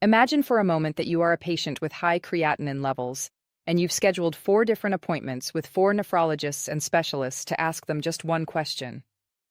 Imagine for a moment that you are a patient with high creatinine levels, and you've scheduled 4 different appointments with 4 nephrologists and specialists to ask them just one question: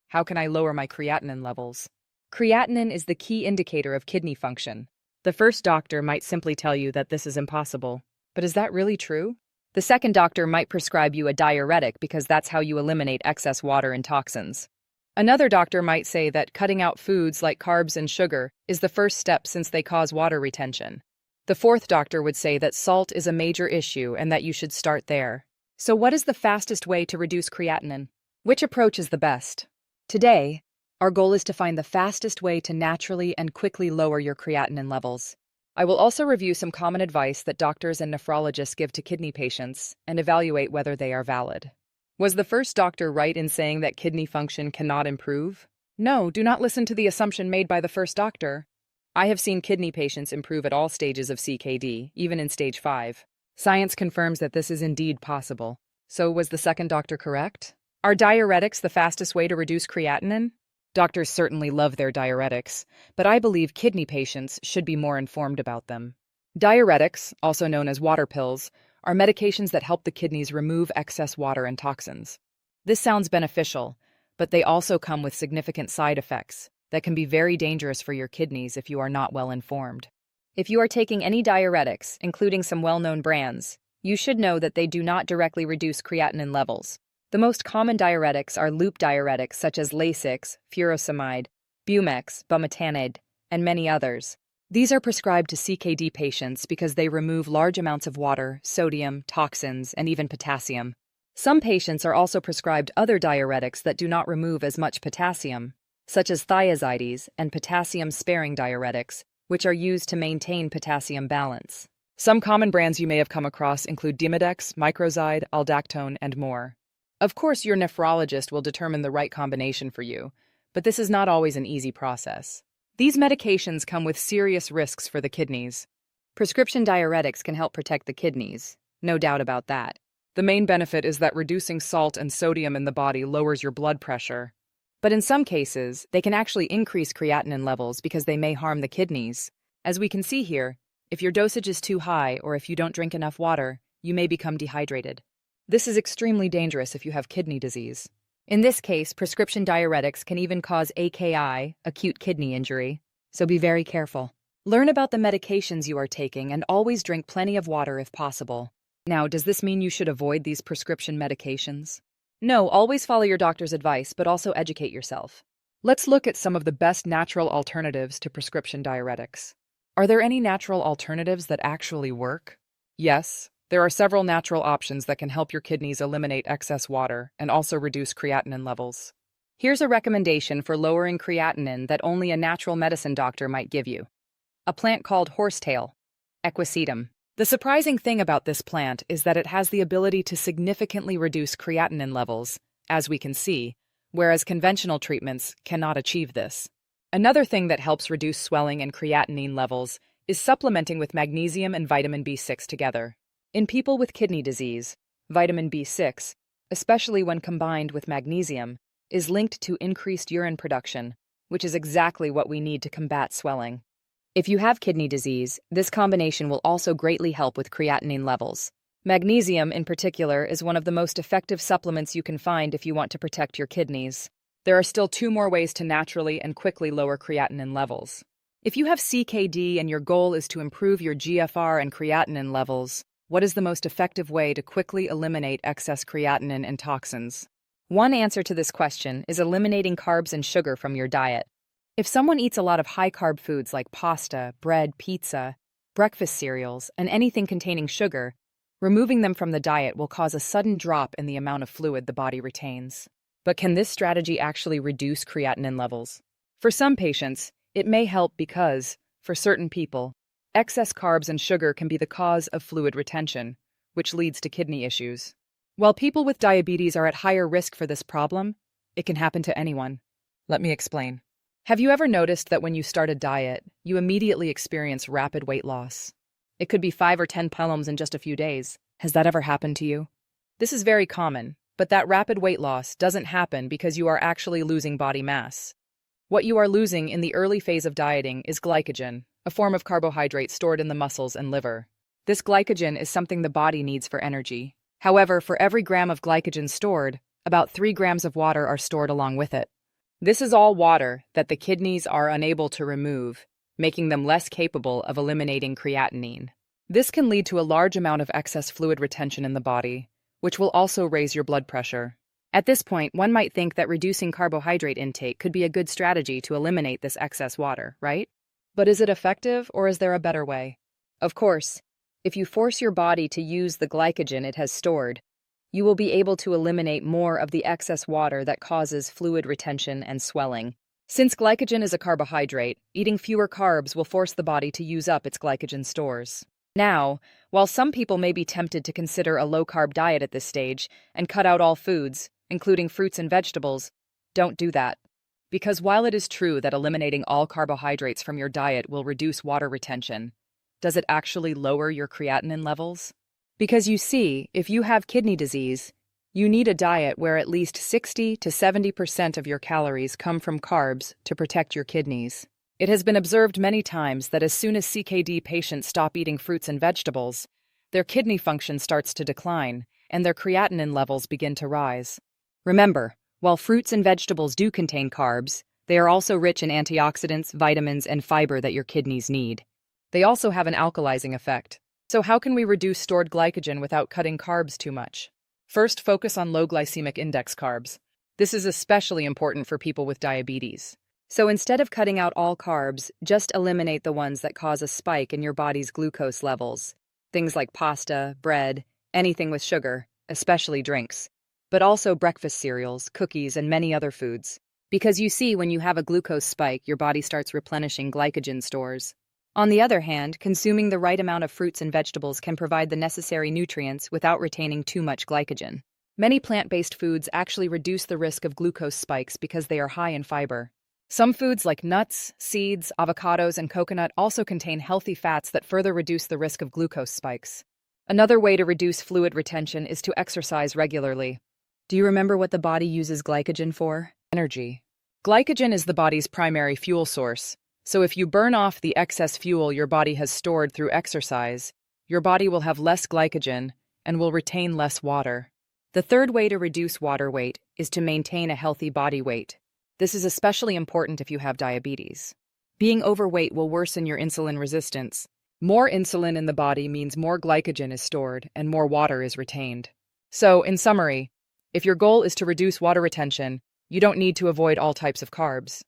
how can I lower my creatinine levels? Creatinine is the key indicator of kidney function. The first doctor might simply tell you that this is impossible. But is that really true? The second doctor might prescribe you a diuretic because that's how you eliminate excess water and toxins. Another doctor might say that cutting out foods like carbs and sugar is the first step since they cause water retention. The fourth doctor would say that salt is a major issue and that you should start there. So what is the fastest way to reduce creatinine? Which approach is the best? Today, our goal is to find the fastest way to naturally and quickly lower your creatinine levels. I will also review some common advice that doctors and nephrologists give to kidney patients and evaluate whether they are valid. Was the first doctor right in saying that kidney function cannot improve? No, do not listen to the assumption made by the first doctor. I have seen kidney patients improve at all stages of CKD, even in stage 5. Science confirms that this is indeed possible. So was the second doctor correct? Are diuretics the fastest way to reduce creatinine? Doctors certainly love their diuretics, but I believe kidney patients should be more informed about them. Diuretics, also known as water pills, are medications that help the kidneys remove excess water and toxins. This sounds beneficial, but they also come with significant side effects that can be very dangerous for your kidneys if you are not well informed. If you are taking any diuretics, including some well-known brands, you should know that they do not directly reduce creatinine levels. The most common diuretics are loop diuretics such as Lasix, furosemide, Bumex, bumetanide, and many others. These are prescribed to CKD patients because they remove large amounts of water, sodium, toxins, and even potassium. Some patients are also prescribed other diuretics that do not remove as much potassium, such as thiazides and potassium-sparing diuretics, which are used to maintain potassium balance. Some common brands you may have come across include Demodex, Microzide, Aldactone, and more. Of course, your nephrologist will determine the right combination for you, but this is not always an easy process. These medications come with serious risks for the kidneys. Prescription diuretics can help protect the kidneys, no doubt about that. The main benefit is that reducing salt and sodium in the body lowers your blood pressure. But in some cases, they can actually increase creatinine levels because they may harm the kidneys. As we can see here, if your dosage is too high or if you don't drink enough water, you may become dehydrated. This is extremely dangerous if you have kidney disease. In this case, prescription diuretics can even cause AKI, acute kidney injury, so be very careful. Learn about the medications you are taking and always drink plenty of water if possible. Now, does this mean you should avoid these prescription medications? No, always follow your doctor's advice, but also educate yourself. Let's look at some of the best natural alternatives to prescription diuretics. Are there any natural alternatives that actually work? Yes. There are several natural options that can help your kidneys eliminate excess water and also reduce creatinine levels. Here's a recommendation for lowering creatinine that only a natural medicine doctor might give you. A plant called horsetail, Equisetum. The surprising thing about this plant is that it has the ability to significantly reduce creatinine levels, as we can see, whereas conventional treatments cannot achieve this. Another thing that helps reduce swelling and creatinine levels is supplementing with magnesium and vitamin B6 together. In people with kidney disease, vitamin B6, especially when combined with magnesium, is linked to increased urine production, which is exactly what we need to combat swelling. If you have kidney disease, this combination will also greatly help with creatinine levels. Magnesium, in particular, is one of the most effective supplements you can find if you want to protect your kidneys. There are still 2 more ways to naturally and quickly lower creatinine levels. If you have CKD and your goal is to improve your GFR and creatinine levels, what is the most effective way to quickly eliminate excess creatinine and toxins? One answer to this question is eliminating carbs and sugar from your diet. If someone eats a lot of high-carb foods like pasta, bread, pizza, breakfast cereals, and anything containing sugar, removing them from the diet will cause a sudden drop in the amount of fluid the body retains. But can this strategy actually reduce creatinine levels? For some patients, it may help because, for certain people, excess carbs and sugar can be the cause of fluid retention, which leads to kidney issues. While people with diabetes are at higher risk for this problem, it can happen to anyone. Let me explain. Have you ever noticed that when you start a diet, you immediately experience rapid weight loss? It could be 5 or 10 pounds in just a few days. Has that ever happened to you? This is very common, but that rapid weight loss doesn't happen because you are actually losing body mass. What you are losing in the early phase of dieting is glycogen, a form of carbohydrate stored in the muscles and liver. This glycogen is something the body needs for energy. However, for every gram of glycogen stored, about 3 grams of water are stored along with it. This is all water that the kidneys are unable to remove, making them less capable of eliminating creatinine. This can lead to a large amount of excess fluid retention in the body, which will also raise your blood pressure. At this point, one might think that reducing carbohydrate intake could be a good strategy to eliminate this excess water, right? But is it effective, or is there a better way? Of course, if you force your body to use the glycogen it has stored, you will be able to eliminate more of the excess water that causes fluid retention and swelling. Since glycogen is a carbohydrate, eating fewer carbs will force the body to use up its glycogen stores. Now, while some people may be tempted to consider a low-carb diet at this stage and cut out all foods, including fruits and vegetables, don't do that. Because while it is true that eliminating all carbohydrates from your diet will reduce water retention, does it actually lower your creatinine levels? Because you see, if you have kidney disease, you need a diet where at least 60 to 70% of your calories come from carbs to protect your kidneys. It has been observed many times that as soon as CKD patients stop eating fruits and vegetables, their kidney function starts to decline, and their creatinine levels begin to rise. Remember, while fruits and vegetables do contain carbs, they are also rich in antioxidants, vitamins, and fiber that your kidneys need. They also have an alkalizing effect. So how can we reduce stored glycogen without cutting carbs too much? First, focus on low glycemic index carbs. This is especially important for people with diabetes. So instead of cutting out all carbs, just eliminate the ones that cause a spike in your body's glucose levels. Things like pasta, bread, anything with sugar, especially drinks. But also breakfast cereals, cookies, and many other foods. Because you see, when you have a glucose spike, your body starts replenishing glycogen stores. On the other hand, consuming the right amount of fruits and vegetables can provide the necessary nutrients without retaining too much glycogen. Many plant-based foods actually reduce the risk of glucose spikes because they are high in fiber. Some foods like nuts, seeds, avocados, and coconut also contain healthy fats that further reduce the risk of glucose spikes. Another way to reduce fluid retention is to exercise regularly. Do you remember what the body uses glycogen for? Energy. Glycogen is the body's primary fuel source. So if you burn off the excess fuel your body has stored through exercise, your body will have less glycogen and will retain less water. The third way to reduce water weight is to maintain a healthy body weight. This is especially important if you have diabetes. Being overweight will worsen your insulin resistance. More insulin in the body means more glycogen is stored and more water is retained. So, in summary, if your goal is to reduce water retention, you don't need to avoid all types of carbs.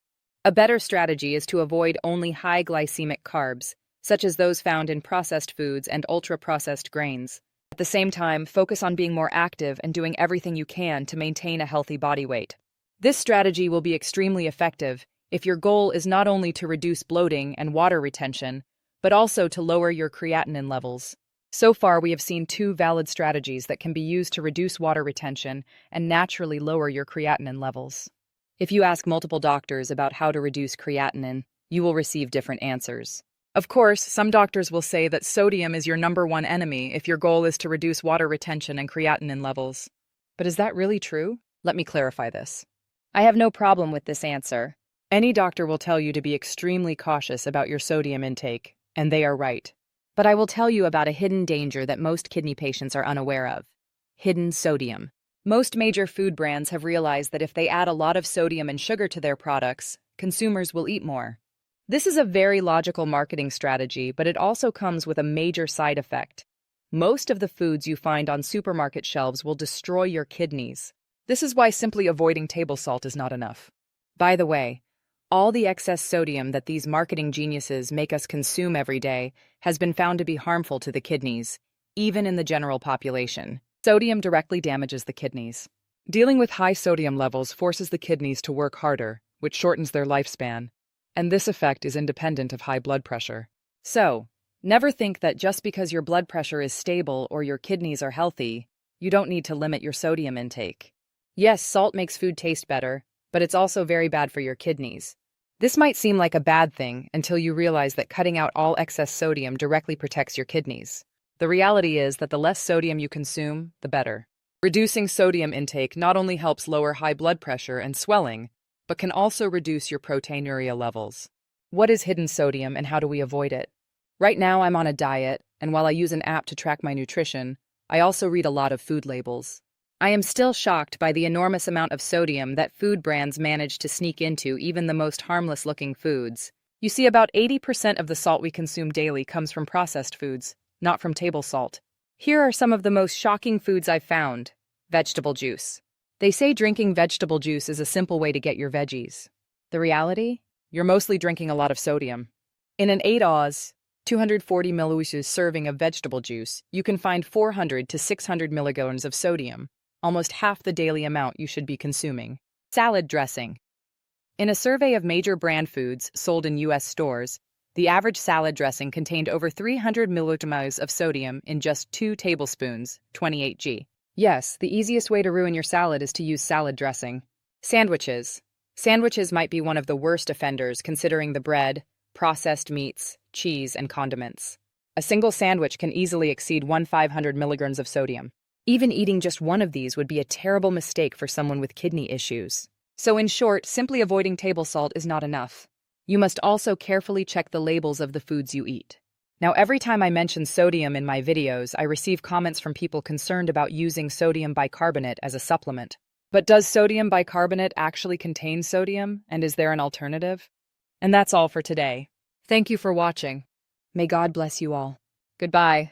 A better strategy is to avoid only high glycemic carbs, such as those found in processed foods and ultra-processed grains. At the same time, focus on being more active and doing everything you can to maintain a healthy body weight. This strategy will be extremely effective if your goal is not only to reduce bloating and water retention, but also to lower your creatinine levels. So far, we have seen 2 valid strategies that can be used to reduce water retention and naturally lower your creatinine levels. If you ask multiple doctors about how to reduce creatinine, you will receive different answers. Of course, some doctors will say that sodium is your #1 enemy if your goal is to reduce water retention and creatinine levels. But is that really true? Let me clarify this. I have no problem with this answer. Any doctor will tell you to be extremely cautious about your sodium intake, and they are right. But I will tell you about a hidden danger that most kidney patients are unaware of. Hidden sodium. Most major food brands have realized that if they add a lot of sodium and sugar to their products, consumers will eat more. This is a very logical marketing strategy, but it also comes with a major side effect. Most of the foods you find on supermarket shelves will destroy your kidneys. This is why simply avoiding table salt is not enough. By the way, all the excess sodium that these marketing geniuses make us consume every day has been found to be harmful to the kidneys, even in the general population. Sodium directly damages the kidneys. Dealing with high sodium levels forces the kidneys to work harder, which shortens their lifespan, and this effect is independent of high blood pressure. So, never think that just because your blood pressure is stable or your kidneys are healthy, you don't need to limit your sodium intake. Yes, salt makes food taste better, but it's also very bad for your kidneys. This might seem like a bad thing until you realize that cutting out all excess sodium directly protects your kidneys. The reality is that the less sodium you consume, the better. Reducing sodium intake not only helps lower high blood pressure and swelling, but can also reduce your proteinuria levels. What is hidden sodium and how do we avoid it? Right now, I'm on a diet, and while I use an app to track my nutrition, I also read a lot of food labels. I am still shocked by the enormous amount of sodium that food brands manage to sneak into even the most harmless-looking foods. You see, about 80% of the salt we consume daily comes from processed foods, not from table salt. Here are some of the most shocking foods I've found. Vegetable juice. They say drinking vegetable juice is a simple way to get your veggies. The reality? You're mostly drinking a lot of sodium. In an 8 oz, 240 milliliters serving of vegetable juice, you can find 400 to 600 milligrams of sodium, almost half the daily amount you should be consuming. Salad dressing. In a survey of major brand foods sold in U.S. stores, the average salad dressing contained over 300 milligrams of sodium in just 2 tablespoons, 28 g. Yes, the easiest way to ruin your salad is to use salad dressing. Sandwiches. Sandwiches might be one of the worst offenders considering the bread, processed meats, cheese, and condiments. A single sandwich can easily exceed 500 milligrams of sodium. Even eating just one of these would be a terrible mistake for someone with kidney issues. So in short, simply avoiding table salt is not enough. You must also carefully check the labels of the foods you eat. Now, every time I mention sodium in my videos, I receive comments from people concerned about using sodium bicarbonate as a supplement. But does sodium bicarbonate actually contain sodium, and is there an alternative? And that's all for today. Thank you for watching. May God bless you all. Goodbye.